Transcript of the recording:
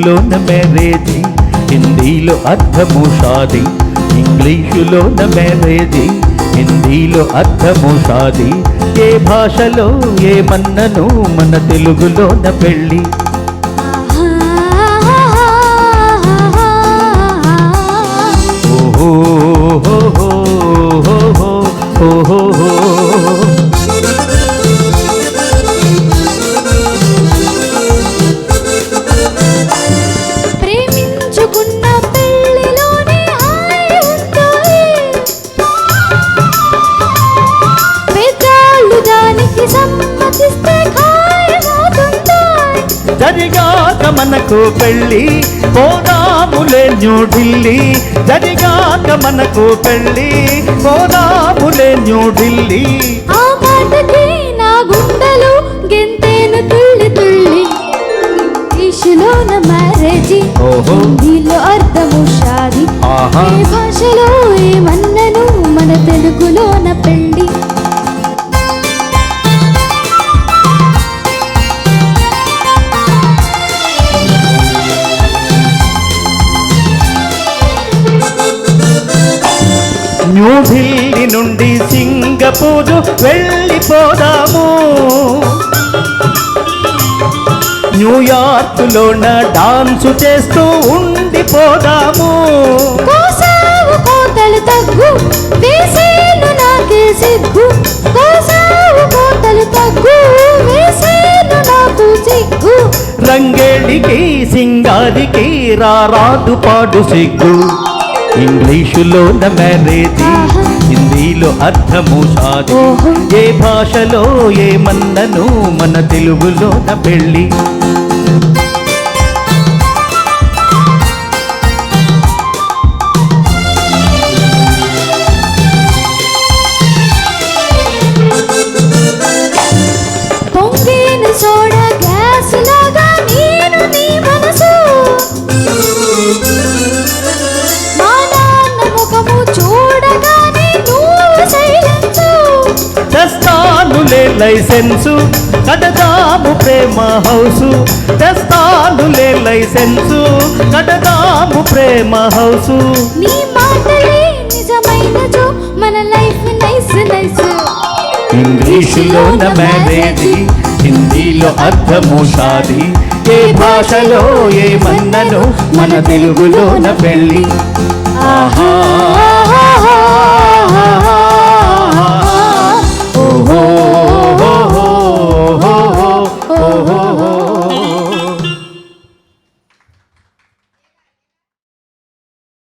ఇంగ్లీషులోన marriage, హిందీలో అర్థము Shaadi. ఇంగ్లీషులోన marriage, హిందీలో అర్థము షాదీ. ఏ భాషలో ఏమన్నను మన తెలుగులోన పెళ్ళి. ఓహో ప్రేమించుకున్న పెళ్ళిలోనే హాయి ఉంటాయి, పెద్దలు దానికి సమ్మతిస్తే ఖాయమవుతుంటాయి. జరిగాక మనకు పెళ్ళి పోదాములే న్యూఢిల్లీ. జరిగాక మనకు పెళ్ళి పోదాములే న్యూఢిల్లీ. ఆ మాటకి నా గుండెలు గెంతేను తుళ్ళి తుళ్ళి. ఇంగ్లీషులోన మ్యారేజీ, హిందీలో అర్థము షాదీ. ఏ భాషలో ఏమన్నను మన తెలుగులోన పెళ్ళి. న్యూఢిల్లీ నుండి సింగపూరు వెళ్ళిపోదాము. న్యూయార్కులోన డాన్సు చేస్తూ ఉండిపోదాము. కోసావు కోతలు తగ్గు, వేసేను నాకే సిగ్గు. కోసావు కోతలు తగ్గు, వేసేను నాకు సిగ్గు. రంగేళికి సింగారికి రారాదు పాడు సిగ్గు. ఇంగ్లీషులోన మ్యారేజీ, హిందీలో అర్థము షాదీ. ఏ భాషలో ఏమన్నను మన తెలుగులోన పెళ్ళి. పొంగేను సోడా గ్యాస్ లాగా నేను నీ మనసు. మా నాన్న ముఖము చూడగానే నువ్వు సైలెన్సు. తెస్తానులే లైసెన్సు, కడదాము ప్రేమ హౌసు. తెస్తానులే లైసెన్సు, కడదాము ప్రేమ హౌసు. నీ మాటలే నిజమైనచో మన లైఫ్ నైస్ నైస్. ఇంగ్లీషులోన మ్యారేజీ, హిందీలో అర్థము షాదీ. ఏ భాషలో ఏమన్నను మన తెలుగులోన పెళ్ళి. ఆహా.